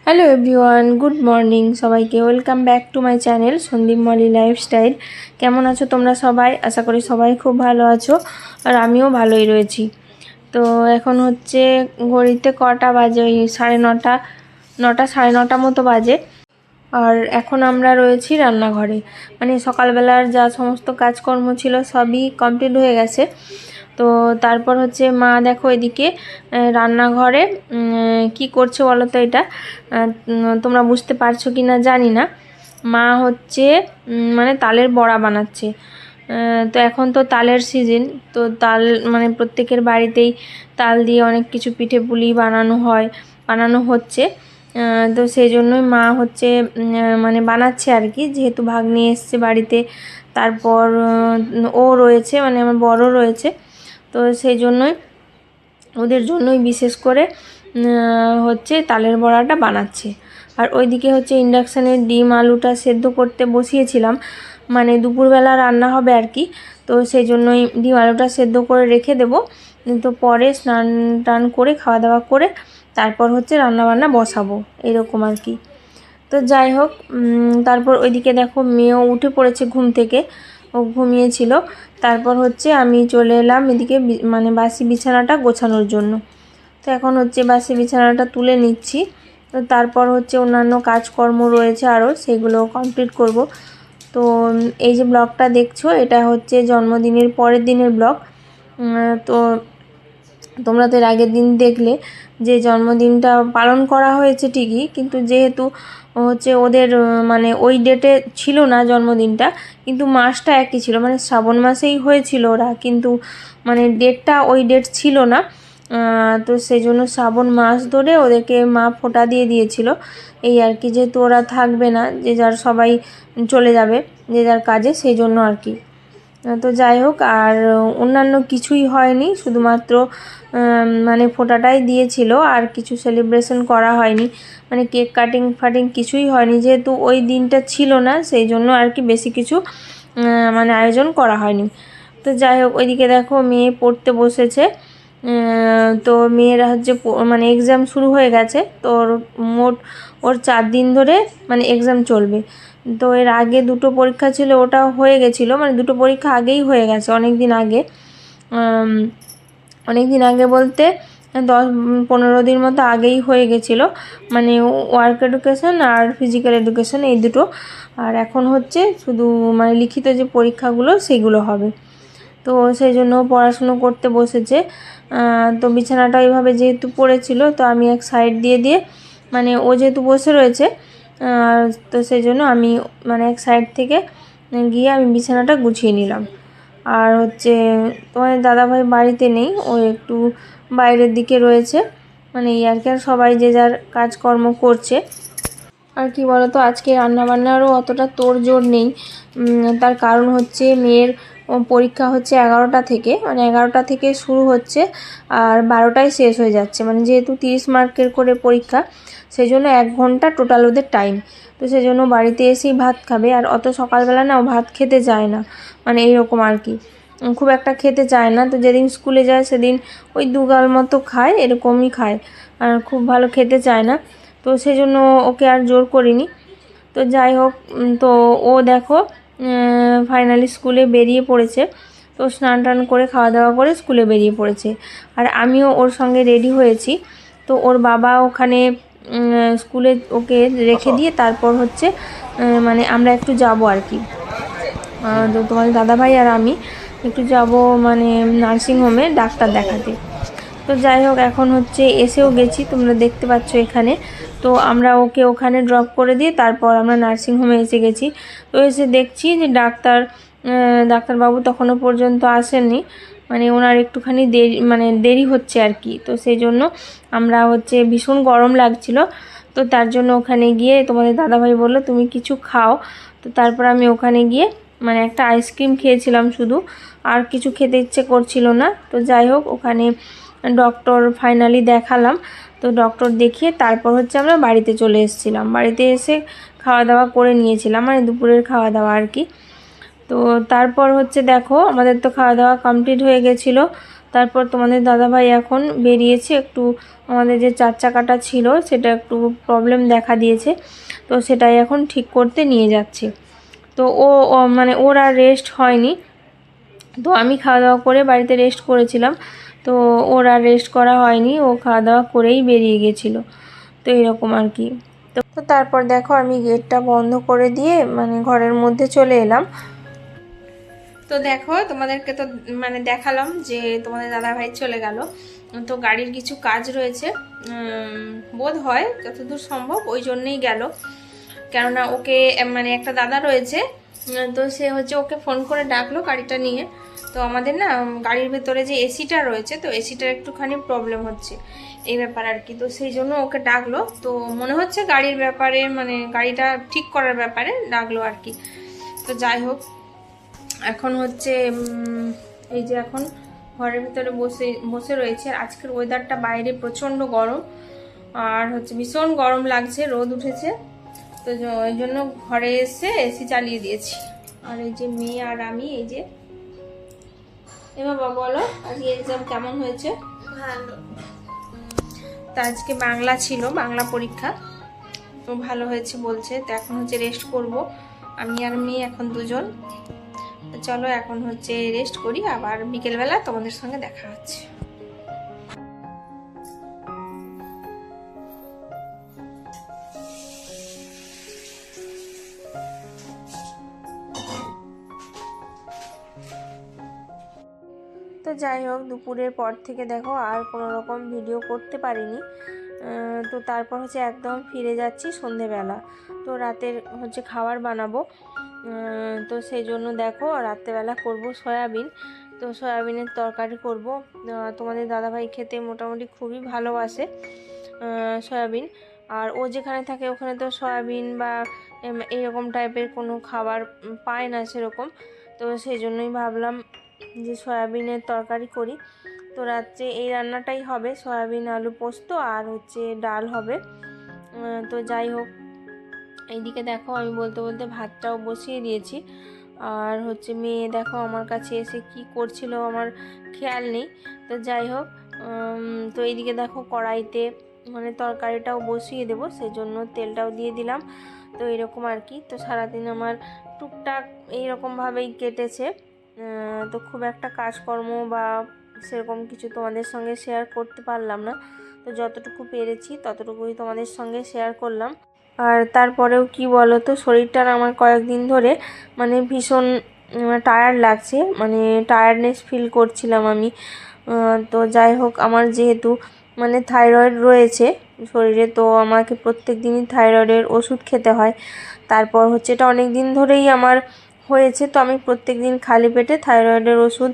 Hello everyone, good morning সবাইকে। Welcome back to my channel Sandip Moli lifestyle. কেমন আছো তোমরা সবাই? আশা করি সবাই খুব ভালো আছো, আর আমিও ভালোই রয়েছি। তো এখন হচ্ছে ঘড়িতে কটা বাজে, ওই 9:30 সাড়ে 9টা মতো বাজে। আর এখন আমরা রয়েছি রান্নাঘরে। মানে সকালবেলার যা সমস্ত কাজকর্ম ছিল সবই কমপ্লিট হয়ে গেছে। তো তারপর হচ্ছে মা দেখো এদিকে রান্নাঘরে কি করছে বলো তো? এটা তোমরা বুঝতে পারছো কি না জানি না। মা হচ্ছে মানে তালের বড়া বানাচ্ছে। তো এখন তো তালের সিজন, তো তাল মানে প্রত্যেকের বাড়িতেই তাল দিয়ে অনেক কিছু পিঠে পুলি বানানো হচ্ছে। তো সেই জন্যই মা হচ্ছে মানে বানাচ্ছে আর কি, যেহেতু ভাগ্নি এসছে বাড়িতে। তারপর ও রয়েছে, মানে আমার বড় রয়েছে, তো সেই জন্যই ওদের জন্যই বিশেষ করে হচ্ছে তালের বড়াটা বানাচ্ছে। আর ওইদিকে হচ্ছে ইন্ডাকশানে ডিম আলুটা সেদ্ধ করতে বসিয়েছিলাম, মানে দুপুরবেলা রান্না হবে আর কি। তো সেই জন্যই ডিম আলুটা সেদ্ধ করে রেখে দেবো। তো পরে স্নান টান করে খাওয়া দাওয়া করে তারপর হচ্ছে রান্নাবান্না বসাবো, এরকম আর কি। তো যাই হোক, তারপর ওইদিকে দেখো মেয়েও উঠে পড়েছে ঘুম থেকে, ও ঘুমিয়েছিল। তারপর হচ্ছে আমি চলে এলাম এদিকে মানে বাসি বিছানাটা গোছানোর জন্য। তো এখন হচ্ছে বাসি বিছানাটা তুলে নিচ্ছি। তো তারপর হচ্ছে অন্যান্য কাজকর্ম রয়েছে আরও, সেগুলো কমপ্লিট করব। তো এই যে ব্লগটা দেখছো, এটা হচ্ছে জন্মদিনের পরের দিনের ব্লগ। তো তোমরা তো এর আগের দিন দেখলে যে জন্মদিনটা পালন করা হয়েছে ঠিকই, কিন্তু যেহেতু হচ্ছে ওদের মানে ওই ডেটে ছিল না জন্মদিনটা, কিন্তু মাসটা একই ছিল, মানে শ্রাবণ মাসেই হয়েছিল ওরা, কিন্তু মানে ডেটটা ওই ডেট ছিল না। তো সেই জন্য শ্রাবণ মাস ধরে ওদেরকে মা ফোঁটা দিয়ে দিয়েছিল, এই আর কি। যেহেতু ওরা থাকবে না, যে যার সবাই চলে যাবে যে যার কাজে, সেই জন্য আর কি। তো যাই হোক, আর অন্যান্য কিছুই হয়নি, শুধুমাত্র মানে ফোঁটাটাই দিয়েছিল, আর কিছু সেলিব্রেশন করা হয়নি, মানে কেক কাটিং ফাটিং কিছুই হয়নি, যেহেতু ওই দিনটা ছিল না, সেই জন্য আর কি বেশি কিছু মানে আয়োজন করা হয়নি। তো যাই হোক, ওইদিকে দেখো মেয়ে পড়তে বসেছে। তো মেয়েরা হচ্ছে মানে এক্সাম শুরু হয়ে গেছে, তো মোট ওর 4 দিন ধরে মানে এক্সাম চলবে। তো এর আগে 2টো পরীক্ষা ছিল, ওটা হয়ে গেছিলো, মানে 2টো পরীক্ষা আগেই হয়ে গেছে, অনেক দিন আগে। অনেক দিন আগে বলতে 10-15 দিন মতো আগেই হয়ে গেছিলো, মানে ওয়ার্ক এডুকেশন আর ফিজিক্যাল এডুকেশন এই দুটো। আর এখন হচ্ছে শুধু মানে লিখিত যে পরীক্ষাগুলো সেগুলো হবে। তো সেই জন্য পড়াশুনো করতে বসেছে। তো বিছানাটা ওইভাবে যেহেতু পড়েছিল, তো আমি এক সাইড দিয়ে মানে ও যেহেতু বসে রয়েছে, তো সেই জন্য আমি মানে এক সাইড থেকে গিয়ে আমি বিছানাটা গুছিয়ে নিলাম। আর হচ্ছে তোমার দাদাভাই বাড়িতে নেই, ও একটু বাইরের দিকে রয়েছে, মানে এই আর কি। আর সবাই যে যার কাজকর্ম করছে। আর কি বলতো, আজকে রান্নাবান্নারও অতটা তোড়জোড় নেই। তার কারণ হচ্ছে মেয়ের পরীক্ষা হচ্ছে 11টা থেকে, মানে 11টা থেকে শুরু হচ্ছে আর 12টায় শেষ হয়ে যাচ্ছে, মানে যেহেতু 30 মার্কের করে পরীক্ষা, সেই জন্য 1 ঘন্টা টোটাল ওদের টাইম। তো সেই জন্য বাড়িতে এসেই ভাত খাবে, আর অত সকালবেলা না ও ভাত খেতে যায় না, মানে এইরকম আর কি, খুব একটা খেতে চায় না। তো যেদিন স্কুলে যায় সেদিন ওই 2 গাল মতো খায়, এরকমই খায়, আর খুব ভালো খেতে চায় না। তো সেই জন্য ওকে আর জোর করিনি। তো যাই হোক, তো ও দেখো ফাইনালি স্কুলে বেরিয়ে পড়েছে। তো স্নান টান করে খাওয়া দাওয়া করে স্কুলে বেরিয়ে পড়েছে, আর আমিও ওর সঙ্গে রেডি হয়েছি। তো ওর বাবা ওখানে স্কুলে ওকে রেখে দিয়ে তারপর হচ্ছে মানে আমরা একটু যাব আর কি। তো তোমাদের দাদাভাই আর আমি একটু যাব মানে নার্সিংহোমে ডাক্তার দেখাতে। তো যাই হোক, এখন হচ্ছে এসেও গেছি, তোমরা দেখতে পাচ্ছ এখানে। তো আমরা ওকে ওখানে ড্রপ করে দিয়ে তারপর আমরা নার্সিংহোমে এসে গেছি। তো এসে দেখছি যে ডাক্তারবাবু তখনও পর্যন্ত আসেননি, মানে ওনার একটুখানি দেরি হচ্ছে আর কি। তো সেই জন্য আমরা হচ্ছে ভীষণ গরম লাগছিল, তো তার জন্য ওখানে গিয়ে তোমাদের দাদাভাই বললো তুমি কিছু খাও। তো তারপর আমি ওখানে গিয়ে মানে একটা আইসক্রিম খেয়েছিলাম শুধু, আর কিছু খেতে ইচ্ছে করছিল না। তো যাই হোক, ওখানে ডক্টর ফাইনালি দেখালাম। তো ডক্টর দেখিয়ে তারপর হচ্ছে আমরা বাড়িতে চলে এসেছিলাম। বাড়িতে এসে খাওয়া দাওয়া করে নিয়েছিলাম, মানে দুপুরের খাওয়া দাওয়া আর কি। তো তারপর হচ্ছে দেখো আমাদের তো খাওয়া দাওয়া কমপ্লিট হয়ে গেছিলো। তারপর তোমাদের দাদাভাই এখন বেরিয়েছে, একটু আমাদের যে 4 চাকাটা ছিল সেটা একটু প্রবলেম দেখা দিয়েছে, তো সেটাই এখন ঠিক করতে নিয়ে যাচ্ছে। তো মানে ওর আর রেস্ট হয়নি, তো আমি খাওয়া দাওয়া করে বাড়িতে রেস্ট করেছিলাম, তো ওর আর রেস্ট করা হয়নি, ও খাওয়া দাওয়া করেই বেরিয়ে গেছিলো। তো এরকম আর কি। তো তারপর দেখো আমি গেটটা বন্ধ করে দিয়ে মানে ঘরের মধ্যে চলে এলাম। তো দেখো তোমাদেরকে তো মানে দেখালাম যে তোমাদের দাদাভাই চলে গেল, তো গাড়ির কিছু কাজ রয়েছে বোধ হয় যতদূর সম্ভব, ওই জন্যই গেল। কেননা ওকে মানে একটা দাদা রয়েছে, তো সে হচ্ছে ওকে ফোন করে ডাকলো গাড়িটা নিয়ে। তো আমাদের না গাড়ির ভেতরে যে এসিটা রয়েছে, তো এসিটার একটুখানি প্রবলেম হচ্ছে এই ব্যাপার আর কি, তো সেই জন্য ওকে ডাকলো। তো মনে হচ্ছে গাড়ির ব্যাপারে মানে গাড়িটা ঠিক করার ব্যাপারে ডাকলো আর কি। তো যাই হোক, এখন হচ্ছে এই যে এখন ঘরের ভিতরে বসে রয়েছে। আজকের ওয়েদারটা বাইরে প্রচণ্ড গরম, আর হচ্ছে ভীষণ গরম লাগছে, রোদ উঠেছে, তো ওই জন্য ঘরে এসে এসি চালিয়ে দিয়েছি। আর এই যে মেয়ে আর আমি, এই যে বাবা বলো আজকে এক্সাম কেমন হয়েছে? ভালো। তা আজকে বাংলা ছিল, বাংলা পরীক্ষা, তো ভালো হয়েছে বলছে। তো এখন হচ্ছে রেস্ট করব আমি আর মেয়ে, এখন দুজন। তো চলো এখন হচ্ছে রেস্ট করি, আবার বিকেলবেলা তোমাদের সঙ্গে দেখা হচ্ছে। তো যাই হোক, দুপুরের পর থেকে দেখো আর কোনো রকম ভিডিও করতে পারিনি। তো তারপর হচ্ছে একদম ফিরে যাচ্ছি সন্ধেবেলা। তো রাতের হচ্ছে খাবার বানাবো, তো সেই জন্য দেখো রাত্রেবেলা করব সয়াবিন। তো সয়াবিনের তরকারি করব। তোমাদের দাদাভাই খেতে মোটামুটি খুবই ভালোবাসে সয়াবিন, আর ও যেখানে থাকে ওখানে তো সয়াবিন বা এইরকম টাইপের কোনো খাবার পায় না সেরকম। তো সেই জন্যই ভাবলাম যে সয়াবিনের তরকারি করি। তো রাত্রে এই রান্নাটাই হবে, সয়াবিন আলু পোস্ত আর হচ্ছে ডাল হবে। তো যাই হোক, এইদিকে দেখো আমি বলতে বলতে ভাতটাও বসিয়ে দিয়েছি। আর হচ্ছে মেয়ে দেখো আমার কাছে এসে কি করছিল আমার খেয়াল নেই। তো যাই হোক, তো এইদিকে দেখো কড়াইতে মানে তরকারিটাও বসিয়ে দেবো, সেই জন্য তেলটাও দিয়ে দিলাম। তো এরকম আর কি। তো সারাদিন আমার টুকটাক এইরকমভাবেই কেটেছে। তো খুব একটা কাজকর্ম বা সেরকম কিছু তোমাদের সঙ্গে শেয়ার করতে পারলাম না। তো যতটুকু পেরেছি ততটুকুই তোমাদের সঙ্গে শেয়ার করলাম। আর তারপরেও কি বলো তো, শরীরটার আমার কয়েকদিন ধরে মানে ভীষণ টায়ার্ড লাগছে, মানে টায়ার্ডনেস ফিল করছিলাম আমি। তো যাই হোক, আমার যেহেতু মানে থাইরয়েড রয়েছে শরীরে, তো আমাকে প্রত্যেক দিনই থাইরয়েডের ওষুধ খেতে হয়। তারপর হচ্ছে এটা অনেক দিন ধরেই আমার হয়েছে, তো আমি প্রত্যেক দিন খালি পেটে থাইরয়েডের ওষুধ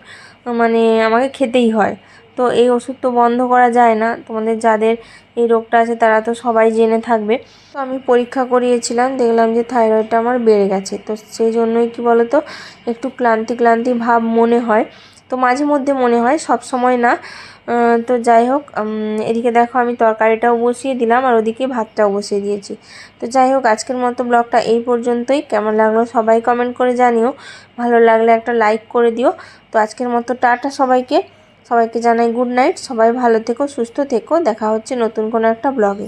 মানে আমাকে খেতেই হয়। তো এই ওষুধ তো বন্ধ করা যায় না, তোমাদের যাদের এই রোগটা আছে তারা তো সবাই জেনে থাকবে। তো আমি পরীক্ষা করিয়েছিলাম, দেখলাম যে থাইরয়েডটা আমার বেড়ে গেছে। তো সেই জন্যই কি বলো তো, একটু ক্লান্তি ক্লান্তি ভাব মনে হয়, তো মাঝে মধ্যে মনে হয়, সব সময় না। তো যাই হোক, এদিকে দেখো আমি তরকারিটাও বসিয়ে দিলাম আর ওদিকে ভাতটাও বসিয়ে দিয়েছি। তো যাই হোক, আজকের মতো ব্লগটা এই পর্যন্তই। কেমন লাগলো সবাই কমেন্ট করে জানিও, ভালো লাগলে একটা লাইক করে দিও। তো আজকের মতো টাটা সবাইকে, সবাইকে জানাই গুড নাইট। সবাই ভালো থেকো, সুস্থ থেকো, দেখা হচ্ছে নতুন কোনো একটা ব্লগে।